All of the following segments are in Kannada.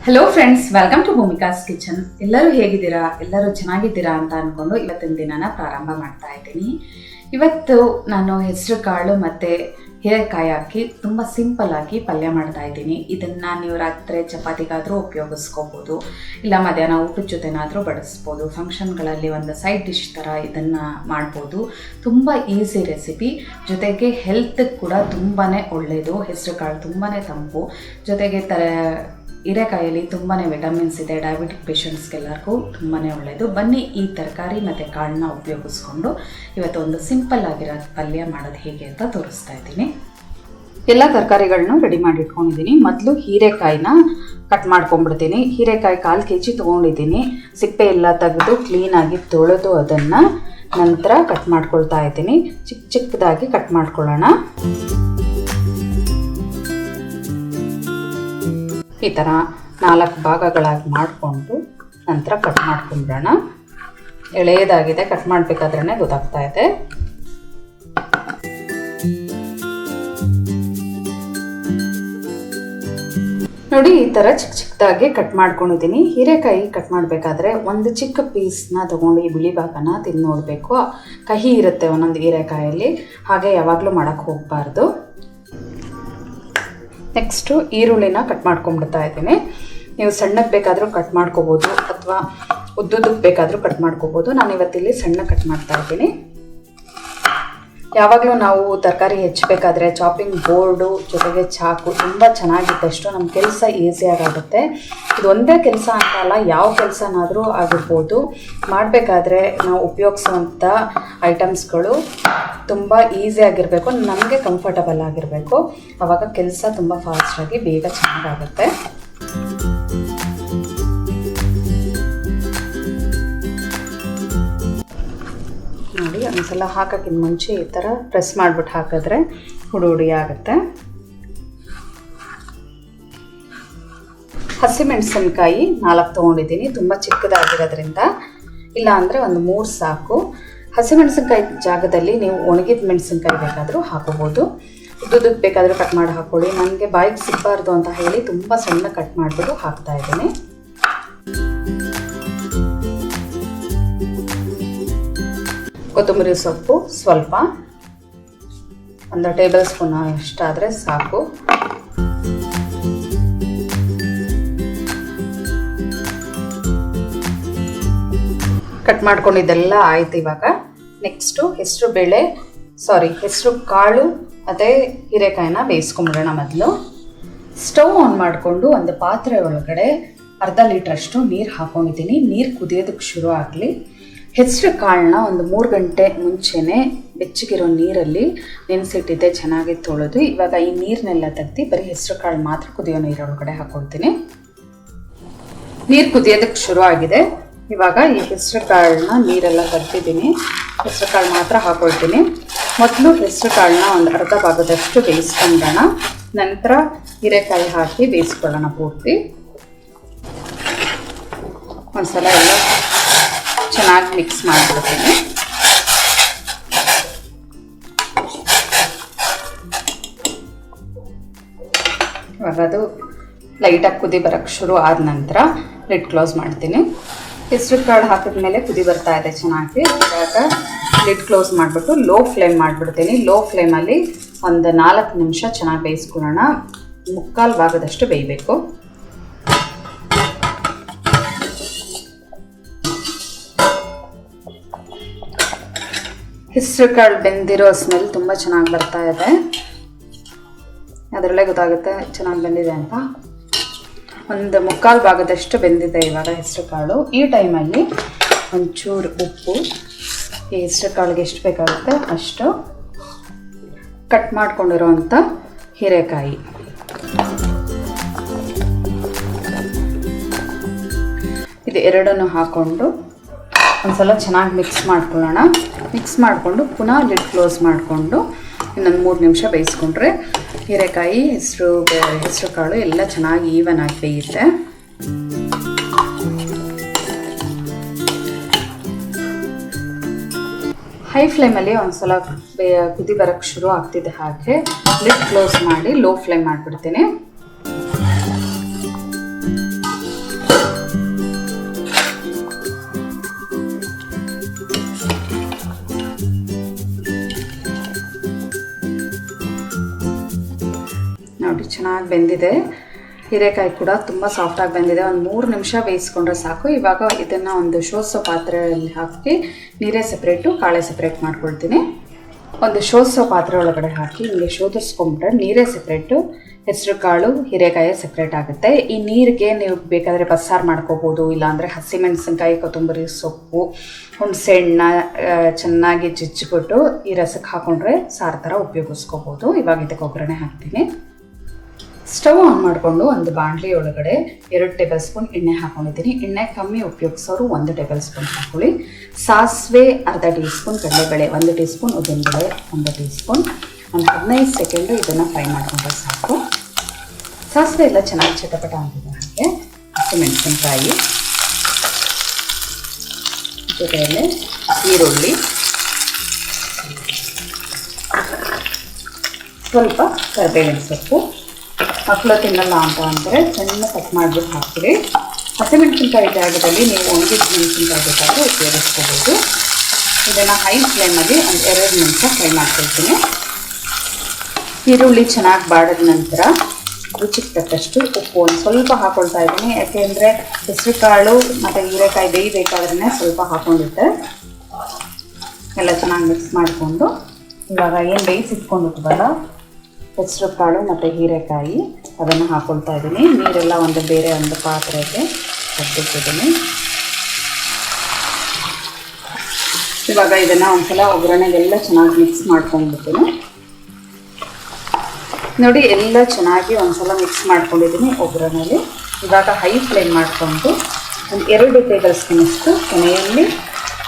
Hello friends, welcome to Bhoomika's kitchen. ಎಲ್ಲರೂ ಹೇಗಿದ್ದೀರಾ? ಎಲ್ಲರೂ ಚೆನ್ನಾಗಿದ್ದೀರಾ ಅಂತ ಅಂದ್ಕೊಂಡು ಇವತ್ತಿನ ದಿನನ ಪ್ರಾರಂಭ ಮಾಡ್ತಾ ಇದ್ದೀನಿ. ಇವತ್ತು ನಾನು ಹೆಸರು ಕಾಳು ಮತ್ತು ಹೀರೆಕಾಯಿ ಹಾಕಿ ತುಂಬ ಸಿಂಪಲ್ ಆಗಿ ಪಲ್ಯ ಮಾಡ್ತಾ ಇದ್ದೀನಿ. ಇದನ್ನು ನೀವು ರಾತ್ರಿ ಚಪಾತಿಗಾದರೂ ಉಪಯೋಗಿಸ್ಕೋಬೋದು, ಇಲ್ಲ ಮಧ್ಯಾಹ್ನ ಊಟದ ಜೊತೆನಾದರೂ ಬಡಿಸ್ಬೋದು. ಫಂಕ್ಷನ್ಗಳಲ್ಲಿ ಒಂದು ಸೈಡ್ ಡಿಶ್ ಥರ ಇದನ್ನು ಮಾಡ್ಬೋದು. ತುಂಬ ಈಸಿ ರೆಸಿಪಿ, ಜೊತೆಗೆ ಹೆಲ್ತ್ಗೆ ಕೂಡ ತುಂಬಾ ಒಳ್ಳೆಯದು. ಹೆಸರು ಕಾಳು ತುಂಬಾ ತಂಪು, ಜೊತೆಗೆ ಹೀರೆಕಾಯಲ್ಲಿ ತುಂಬಾ ವಿಟಮಿನ್ಸ್ ಇದೆ. ಡಯಾಬಿಟಿಕ್ ಪೇಷಂಟ್ಸ್ಗೆಲ್ಲರಿಗೂ ತುಂಬಾ ಒಳ್ಳೆಯದು. ಬನ್ನಿ ಈ ತರಕಾರಿ ಮತ್ತು ಕಾಳನ್ನ ಉಪಯೋಗಿಸ್ಕೊಂಡು ಇವತ್ತು ಒಂದು ಸಿಂಪಲ್ ಆಗಿರೋ ಪಲ್ಯ ಮಾಡೋದು ಹೇಗೆ ಅಂತ ತೋರಿಸ್ತಾ ಇದ್ದೀನಿ. ಎಲ್ಲ ತರಕಾರಿಗಳನ್ನೂ ರೆಡಿ ಮಾಡಿ ಇಟ್ಕೊಂಡಿದ್ದೀನಿ. ಮೊದಲು ಹೀರೆಕಾಯಿನ ಕಟ್ ಮಾಡ್ಕೊಂಡ್ಬಿಡ್ತೀನಿ. ಹೀರೆಕಾಯಿ 1/4 kg ತೊಗೊಂಡಿದ್ದೀನಿ. ಸಿಪ್ಪೆ ಎಲ್ಲ ತೆಗೆದು ಕ್ಲೀನಾಗಿ ತೊಳೆದು ಅದನ್ನು ನಂತರ ಕಟ್ ಮಾಡ್ಕೊಳ್ತಾ ಇದ್ದೀನಿ. ಚಿಕ್ಕದಾಗಿ ಕಟ್ ಮಾಡ್ಕೊಳ್ಳೋಣ. ಈ ಥರ 4 ಭಾಗಗಳಾಗಿ ಮಾಡಿಕೊಂಡು ನಂತರ ಕಟ್ ಮಾಡ್ಕೊಂಡ್ಬಿಡೋಣ. ಎಳೆಯದಾಗಿದೆ, ಕಟ್ ಮಾಡಬೇಕಾದ್ರೇ ಗೊತ್ತಾಗ್ತಾ ಇದೆ. ನೋಡಿ, ಈ ಥರ ಚಿಕ್ಕದಾಗಿ ಕಟ್ ಮಾಡ್ಕೊಂಡಿದ್ದೀನಿ. ಹೀರೆಕಾಯಿ ಕಟ್ ಮಾಡಬೇಕಾದ್ರೆ ಒಂದು ಚಿಕ್ಕ ಪೀಸ್ನ ತೊಗೊಂಡು ಈ ಬಿಳಿ ಭಾಗನ ತಿಂದು ನೋಡಬೇಕು. ಕಹಿ ಇರುತ್ತೆ ಒಂದೊಂದು ಹೀರೆಕಾಯಲ್ಲಿ, ಹಾಗೆ ಯಾವಾಗಲೂ ಮಾಡೋಕ್ಕೆ ಹೋಗಬಾರ್ದು. ನೆಕ್ಸ್ಟು ಈರುಳ್ಳಿನ ಕಟ್ ಮಾಡ್ಕೊಂಡ್ಬಿಡ್ತಾ ಇದ್ದೀನಿ. ನೀವು ಸಣ್ಣಕ್ಕೆ ಬೇಕಾದರೂ ಕಟ್ ಮಾಡ್ಕೋಬೋದು ಅಥವಾ ಉದ್ದುದಕ್ಕೆ ಬೇಕಾದರೂ ಕಟ್ ಮಾಡ್ಕೋಬೋದು. ನಾನು ಇವತ್ತಿಲ್ಲಿ ಸಣ್ಣ ಕಟ್ ಮಾಡ್ತಾ ಇದ್ದೀನಿ. ಯಾವಾಗಲೂ ನಾವು ತರಕಾರಿ ಹೆಚ್ಚಬೇಕಾದ್ರೆ ಚಾಪಿಂಗ್ ಬೋರ್ಡು ಜೊತೆಗೆ ಚಾಕು ತುಂಬ ಚೆನ್ನಾಗಿದ್ದಷ್ಟು ನಮ್ಮ ಕೆಲಸ ಈಸಿಯಾಗುತ್ತೆ. ಇದು ಒಂದೇ ಕೆಲಸ ಅಂತ ಅಲ್ಲ, ಯಾವ ಕೆಲಸನಾದರೂ ಆಗಿರ್ಬೋದು. ಮಾಡಬೇಕಾದ್ರೆ ನಾವು ಉಪಯೋಗಿಸುವಂಥ ಐಟಮ್ಸ್ಗಳು ತುಂಬ ಈಸಿಯಾಗಿರಬೇಕು, ನಮಗೆ ಕಂಫರ್ಟಬಲ್ ಆಗಿರಬೇಕು. ಆವಾಗ ಕೆಲಸ ತುಂಬ ಫಾಸ್ಟಾಗಿ ಬೇಗ ಚೆನ್ನಾಗಾಗುತ್ತೆ. ನೋಡಿ, ಒಂದ್ಸಲ ಹಾಕೋಕ್ಕಿಂತ ಮುಂಚೆ ಈ ಥರ ಪ್ರೆಸ್ ಮಾಡಿಬಿಟ್ಟು ಹಾಕಿದ್ರೆ ಹುಡಿ ಆಗುತ್ತೆ. ಹಸಿಮೆಣಸಿನ್ಕಾಯಿ 4 ತೊಗೊಂಡಿದ್ದೀನಿ, ತುಂಬ ಚಿಕ್ಕದಾಗಿರೋದ್ರಿಂದ. ಇಲ್ಲ ಅಂದರೆ ಒಂದು 3 ಸಾಕು. ಹಸಿಮೆಣಸಿನ್ಕಾಯಿ ಜಾಗದಲ್ಲಿ ನೀವು ಒಣಗಿದ ಮೆಣಸಿನ್ಕಾಯಿ ಬೇಕಾದರೂ ಹಾಕೋಬೋದು. ಉದ್ದುದಕ್ಕೆ ಬೇಕಾದರೂ ಕಟ್ ಮಾಡಿ ಹಾಕ್ಕೊಳ್ಳಿ. ನನಗೆ ಬಾಯಿಗೆ ಸಿಗಬಾರ್ದು ಅಂತ ಹೇಳಿ ತುಂಬ ಸಣ್ಣ ಕಟ್ ಮಾಡಿಬಿಟ್ಟು ಹಾಕ್ತಾ ಇದ್ದೀನಿ. ಕೊತ್ತಂಬರಿ ಸೊಪ್ಪು ಸ್ವಲ್ಪ, 1 ಟೇಬಲ್ ಸ್ಪೂನ್ ಅಷ್ಟಾದರೆ ಸಾಕು. ಕಟ್ ಮಾಡ್ಕೊಂಡಿದ್ದೆಲ್ಲ ಆಯ್ತು. ಇವಾಗ ನೆಕ್ಸ್ಟು ಹೆಸರು ಕಾಳು ಮತ್ತು ಹೀರೆಕಾಯಿನ ಬೇಯಿಸ್ಕೊಂಬಿಡೋಣ. ಮೊದಲು ಸ್ಟವ್ ಆನ್ ಮಾಡಿಕೊಂಡು ಒಂದು ಪಾತ್ರೆ ಒಳಗಡೆ 1/2 ಲೀಟ್ರಷ್ಟು ನೀರು ಹಾಕ್ಕೊಂಡಿದ್ದೀನಿ. ನೀರು ಕುದಿಯೋದಕ್ಕೆ ಶುರು ಆಗಲಿ. ಹೆಸರು ಕಾಳನ್ನ ಒಂದು 3 ಗಂಟೆ ಮುಂಚೆನೇ ಬೆಚ್ಚಗಿರೋ ನೀರಲ್ಲಿ ನೆನೆಸಿಟ್ಟಿದ್ದೆ, ಚೆನ್ನಾಗಿ ತೊಳೆದು. ಇವಾಗ ಈ ನೀರನ್ನೆಲ್ಲ ತೆಗ್ದು ಬರೀ ಹೆಸರು ಕಾಳು ಮಾತ್ರ ಕುದಿಯೋ ನೀರೊಳಗಡೆ ಹಾಕ್ಕೊಳ್ತೀನಿ. ನೀರು ಕುದಿಯೋದಕ್ಕೆ ಶುರು ಆಗಿದೆ. ಇವಾಗ ಈ ಹೆಸರು ಕಾಳನ್ನ ನೀರೆಲ್ಲ ತೆಗ್ದಿದ್ದೀನಿ, ಹೆಸರು ಕಾಳು ಮಾತ್ರ ಹಾಕ್ಕೊಳ್ತೀನಿ. ಮೊದಲು ಹೆಸರು ಕಾಳನ್ನ ಒಂದು ಅರ್ಧ ಭಾಗದಷ್ಟು ಬೇಯಿಸ್ಕೊಂಡೋಣ. ನಂತರ ಹೀರೆಕಾಯಿ ಹಾಕಿ ಬೇಯಿಸ್ಕೊಳ್ಳೋಣ ಪೂರ್ತಿ. ಒಂದ್ಸಲ ಎಲ್ಲ ಚೆನ್ನಾಗಿ ಮಿಕ್ಸ್ ಮಾಡಿಬಿಡ್ತೀನಿ. ಇವಾಗ ಅದು ಲೈಟಾಗಿ ಕುದಿ ಬರೋಕ್ಕೆ ಶುರು ಆದ ನಂತರ ಲಿಡ್ ಕ್ಲೋಸ್ ಮಾಡ್ತೀನಿ. ಹೆಸರು ಕಾಳು ಹಾಕಿದ್ಮೇಲೆ ಕುದಿ ಬರ್ತಾ ಇದೆ ಚೆನ್ನಾಗಿ. ಇವಾಗ ಲಿಡ್ ಕ್ಲೋಸ್ ಮಾಡಿಬಿಟ್ಟು ಲೋ ಫ್ಲೇಮ್ ಮಾಡಿಬಿಡ್ತೀನಿ. ಲೋ ಫ್ಲೇಮಲ್ಲಿ ಒಂದು 4 ನಿಮಿಷ ಚೆನ್ನಾಗಿ ಬೇಯಿಸ್ಕೊಳ್ಳೋಣ. 3/4 ಭಾಗದಷ್ಟು ಬೇಯಬೇಕು. ಹೆಸರು ಕಾಳು ಬೆಂದಿರೋ ಸ್ಮೆಲ್ ತುಂಬ ಚೆನ್ನಾಗಿ ಬರ್ತಾ ಇದೆ. ಅದರಲ್ಲೇ ಗೊತ್ತಾಗುತ್ತೆ ಚೆನ್ನಾಗಿ ಬೆಂದಿದೆ ಅಂತ. ಒಂದು 3/4 ಭಾಗದಷ್ಟು ಬೆಂದಿದೆ ಇವಾಗ ಹೆಸರು ಕಾಳು. ಈ ಟೈಮಲ್ಲಿ ಒಂಚೂರು ಉಪ್ಪು, ಈ ಹೆಸರು ಕಾಳಿಗೆ ಎಷ್ಟು ಬೇಕಾಗುತ್ತೆ ಅಷ್ಟು, ಕಟ್ ಮಾಡ್ಕೊಂಡಿರೋವಂಥ ಹೀರೆಕಾಯಿ, ಇದು ಎರಡನ್ನು ಹಾಕ್ಕೊಂಡು ಒಂದ್ಸಲ ಚೆನ್ನಾಗಿ ಮಿಕ್ಸ್ ಮಾಡ್ಕೊಳ್ಳೋಣ. ಮಿಕ್ಸ್ ಮಾಡಿಕೊಂಡು ಪುನಃ ಲಿಡ್ ಕ್ಲೋಸ್ ಮಾಡಿಕೊಂಡು ಇನ್ನೊಂದು 3 ನಿಮಿಷ ಬೇಯಿಸ್ಕೊಂಡ್ರೆ ಹೀರೆಕಾಯಿ ಹೆಸರು ಕಾಳು ಎಲ್ಲ ಚೆನ್ನಾಗಿ ಈವನ್ ಆಗಿ ಬೇಯುತ್ತೆ. ಹೈ ಫ್ಲೇಮಲ್ಲಿ ಒಂದ್ಸಲ ಕುದಿ ಬರೋಕ್ಕೆ ಶುರು ಆಗ್ತಿದೆ. ಹಾಗೆ ಲಿಡ್ ಕ್ಲೋಸ್ ಮಾಡಿ ಲೋ ಫ್ಲೇಮ್ ಮಾಡಿಬಿಡ್ತೀನಿ. ಚೆನ್ನಾಗಿ ಬೆಂದಿದೆ. ಹೀರೆಕಾಯಿ ಕೂಡ ತುಂಬ ಸಾಫ್ಟಾಗಿ ಬೆಂದಿದೆ. ಒಂದು 3 ನಿಮಿಷ ಬೇಯಿಸ್ಕೊಂಡ್ರೆ ಸಾಕು. ಇವಾಗ ಇದನ್ನು ಒಂದು ಶೋಧಿಸೋ ಪಾತ್ರೆಯಲ್ಲಿ ಹಾಕಿ ನೀರೇ ಸಪ್ರೇಟು ಕಾಳೆ ಸಪ್ರೇಟ್ ಮಾಡ್ಕೊಳ್ತೀನಿ. ಒಂದು ಶೋಧಿಸೋ ಪಾತ್ರೆ ಒಳಗಡೆ ಹಾಕಿ ಹಿಂಗೆ ಶೋಧಿಸ್ಕೊಂಡ್ರೆ ನೀರೇ ಸಪ್ರೇಟು, ಹೆಸರು ಕಾಳು ಹೀರೆಕಾಯಿ ಸಪ್ರೇಟ್ ಆಗುತ್ತೆ. ಈ ನೀರಿಗೆ ನೀವು ಬೇಕಾದರೆ ಬಸ್ಸಾರು ಮಾಡ್ಕೋಬೋದು, ಇಲ್ಲಾಂದರೆ ಹಸಿಮೆಣಸಿನ್ಕಾಯಿ, ಕೊತ್ತಂಬರಿ ಸೊಪ್ಪು, ಹುಣಸೆಹಣ್ಣ ಚೆನ್ನಾಗಿ ಜಜ್ಜಿಬಿಟ್ಟು ಈ ರಸಕ್ಕೆ ಹಾಕೊಂಡ್ರೆ ಸಾರು ಥರ ಉಪಯೋಗಿಸ್ಕೋಬೋದು. ಇವಾಗ ಇದಕ್ಕೆ ಒಗ್ಗರಣೆ ಹಾಕ್ತೀನಿ. ಸ್ಟವ್ ಆನ್ ಮಾಡಿಕೊಂಡು ಒಂದು ಬಾಣಲಿ ಒಳಗಡೆ 2 ಟೇಬಲ್ ಸ್ಪೂನ್ ಎಣ್ಣೆ ಹಾಕೊಂಡಿದ್ದೀನಿ. ಎಣ್ಣೆ ಕಮ್ಮಿ ಉಪಯೋಗಿಸೋರು 1 ಟೇಬಲ್ ಸ್ಪೂನ್ ಹಾಕೊಳ್ಳಿ. ಸಾಸಿವೆ ಅರ್ಧ ಟೀ ಸ್ಪೂನ್, ಕಡಲೆಬೇಳೆ 1 ಟೀ ಸ್ಪೂನ್, ಉದ್ದಿನಬೇಳೆ 1 ಟೀ ಸ್ಪೂನ್. ಒಂದು 15 ಸೆಕೆಂಡು ಇದನ್ನು ಫ್ರೈ ಮಾಡಿಕೊಂಡ್ರೆ ಸಾಕು. ಸಾಸಿವೆ ಎಲ್ಲ ಚೆನ್ನಾಗಿ ಚಟಪಟ ಆಗಿದೆ. ಹಾಗೆ ಹಸಿಮೆಣಸಿನ್ಕಾಯಿ ಜೊತೆಯಲ್ಲಿ ಈರುಳ್ಳಿ, ಸ್ವಲ್ಪ ಕರಿಬೇವಿನ ಸೊಪ್ಪು. ಮಕ್ಕಳು ತಿನ್ನಲ್ಲ ಅಂತ ಅಂದರೆ ಸಣ್ಣ ಕಟ್ ಮಾಡಿಬಿಟ್ಟು ಹಾಕಿರಿ. ಹಸಿಮೆಣಸಿನ್ಕಾಯಿ ಜಾಗದಲ್ಲಿ ನೀವು ಒಣಗಿದ ಮೆಣಸಿನ್ಕಾಯಿ ಬೇಕಾದರೆ ಉಪಯೋಗಿಸ್ಕೋಬೋದು. ಇದನ್ನು ಹೈ ಫ್ಲೇಮಲ್ಲಿ ಒಂದು 2 ನಿಮಿಷ ಫ್ರೈ ಮಾಡ್ಕೊಳ್ತೀನಿ. ಈರುಳ್ಳಿ ಚೆನ್ನಾಗಿ ಬಾಡಿದ ನಂತರ ರುಚಿಗೆ ತಕ್ಕಷ್ಟು ಉಪ್ಪು ಒಂದು ಸ್ವಲ್ಪ ಹಾಕ್ಕೊಳ್ತಾ ಇದ್ದೀನಿ. ಯಾಕೆಂದರೆ ಹೆಸರು ಕಾಳು ಮತ್ತು ಹೀರೆಕಾಯಿ ಬೇಯಬೇಕಾದ್ರೆ ಸ್ವಲ್ಪ ಹಾಕ್ಕೊಂಡಿದ್ದೆ. ಎಲ್ಲ ಚೆನ್ನಾಗಿ ಮಿಕ್ಸ್ ಮಾಡಿಕೊಂಡು ಇವಾಗ ಏನು ಬೇಯಿಸಿಟ್ಕೊಂಡಿರ್ತೀವಲ್ಲ ಹೆಸರು ಕಾಳು ಮತ್ತು ಹೀರೆಕಾಯಿ ಅದನ್ನು ಹಾಕ್ಕೊಳ್ತಾ ಇದ್ದೀನಿ. ನೀರೆಲ್ಲ ಬೇರೆ ಒಂದು ಪಾತ್ರೆಗೆ ಹಾಕ್ಬಿಟ್ಟಿದ್ದೀನಿ. ಇವಾಗ ಇದನ್ನು ಒಂದ್ಸಲ ಒಗ್ಗರಣೆಗೆಲ್ಲ ಚೆನ್ನಾಗಿ ಮಿಕ್ಸ್ ಮಾಡ್ಕೊಂಡ್ಬಿಡ್ತೀನಿ. ನೋಡಿ ಎಲ್ಲ ಚೆನ್ನಾಗಿ ಒಂದ್ಸಲ ಮಿಕ್ಸ್ ಮಾಡ್ಕೊಂಡಿದ್ದೀನಿ ಒಗ್ಗರಣೆಯಲ್ಲಿ. ಇವಾಗ ಹೈ ಫ್ಲೇಮ್ ಮಾಡಿಕೊಂಡು ಒಂದು 2 ಟೇಬಲ್ ಸ್ಪೂನಷ್ಟು ಕೊನೆಯಲ್ಲಿ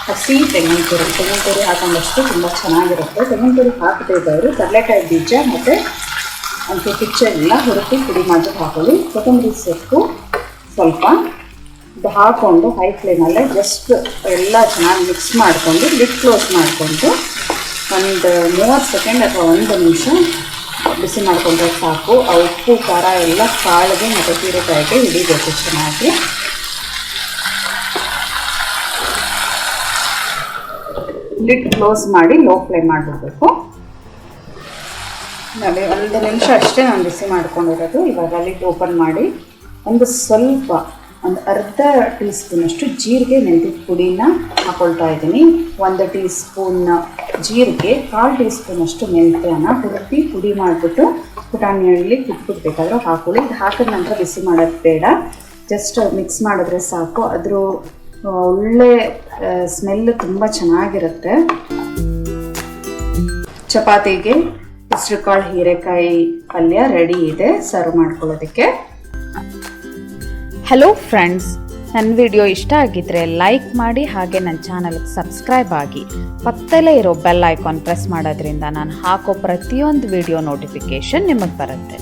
ಹಸಿ ತೆಂಗಿನಕಾಯಿ ಹಾಕೊಂಡಷ್ಟು ತುಂಬ ಚೆನ್ನಾಗಿರುತ್ತೆ. ತೆಂಗಿನಕಾಯಿ ಹಾಕದೇ ಇದ್ದವರು ಕಡಲೆಕಾಯಿ ಬೀಜ ಮತ್ತು ಒಂದು ಕಿಚ್ಚೆಲ್ಲ ಹುಡುಕಿ ಪುಡಿ ಮಾಡಿ ಹಾಕೊಳ್ಳಿ. ಕೊತ್ತಂಬರಿ ಸೊಪ್ಪು ಸ್ವಲ್ಪ ಇದು ಹಾಕ್ಕೊಂಡು ಹೈ ಫ್ಲೇಮಲ್ಲೇ ಜಸ್ಟ್ ಎಲ್ಲ ಚೆನ್ನಾಗಿ ಮಿಕ್ಸ್ ಮಾಡಿಕೊಂಡು ಲಿಡ್ ಕ್ಲೋಸ್ ಮಾಡಿಕೊಂಡು ಒಂದು 30 ಸೆಕೆಂಡ್ ಅಥವಾ 1 ನಿಮಿಷ ಬಿಸಿ ಮಾಡಿಕೊಂಡ್ರೆ ಸಾಕು. ಆ ಉಪ್ಪು ಖಾರ ಎಲ್ಲ ಕಾಳಿಗೆ ಮತ್ತು ಹೀರೆಕಾಯಿಗೆ ಹಿಡಿಬೇಕು ಚೆನ್ನಾಗಿ. ಲಿಡ್ ಕ್ಲೋಸ್ ಮಾಡಿ ಲೋ ಫ್ಲೇಮ್ ಮಾಡಿಬಿಡ್ಬೇಕು. ನೋಡಿ 1 ನಿಮಿಷ ಅಷ್ಟೇ ನಾನು ಬಿಸಿ ಮಾಡ್ಕೊಂಡಿರೋದು. ಇವಾಗ ಲಿಡ್ ಓಪನ್ ಮಾಡಿ ಒಂದು ಅರ್ಧ ಟೀ ಸ್ಪೂನಷ್ಟು ಜೀರಿಗೆ ಮೆಂತ್ಯದ ಪುಡಿನ ಹಾಕ್ಕೊಳ್ತಾ ಇದ್ದೀನಿ. 1 ಟೀ ಸ್ಪೂನ್ ಜೀರಿಗೆ, 1/4 ಟೀ ಸ್ಪೂನಷ್ಟು ಮೆಂತ್ಯನ ಹುಡುಕಿ ಪುಡಿ ಮಾಡಿಬಿಟ್ಟು ಪುಟಾಣಿಯಲ್ಲಿ ಕುಟ್ಬಿಡ್ಬೇಕಾದ್ರೂ ಹಾಕೊಳ್ಳಿ. ಇದು ಹಾಕಿದ ನಂತರ ಬಿಸಿ ಮಾಡೋದು ಬೇಡ, ಜಸ್ಟ್ ಮಿಕ್ಸ್ ಮಾಡಿದ್ರೆ ಸಾಕು. ಅದ್ರ ಒಳ್ಳೆ ಸ್ಮೆಲ್ ತುಂಬ ಚೆನ್ನಾಗಿರುತ್ತೆ. ಚಪಾತಿಗೆ ಹೆಸರುಕಾಳು ಹೀರೆಕಾಯಿ ಪಲ್ಯ ರೆಡಿ ಇದೆ ಸರ್ವ್ ಮಾಡ್ಕೊಳ್ಳೋದಕ್ಕೆ. ಹಲೋ ಫ್ರೆಂಡ್ಸ್, ನನ್ನ ವಿಡಿಯೋ ಇಷ್ಟ ಆಗಿದ್ದರೆ ಲೈಕ್ ಮಾಡಿ, ಹಾಗೆ ನನ್ನ ಚಾನಲ್ಗೆ ಸಬ್ಸ್ಕ್ರೈಬ್ ಆಗಿ. ಪಕ್ಕದಲ್ಲೇ ಇರೋ ಬೆಲ್ ಐಕಾನ್ ಪ್ರೆಸ್ ಮಾಡೋದ್ರಿಂದ ನಾನು ಹಾಕೋ ಪ್ರತಿಯೊಂದು ವಿಡಿಯೋ ನೋಟಿಫಿಕೇಷನ್ ನಿಮಗೆ ಬರುತ್ತೆ.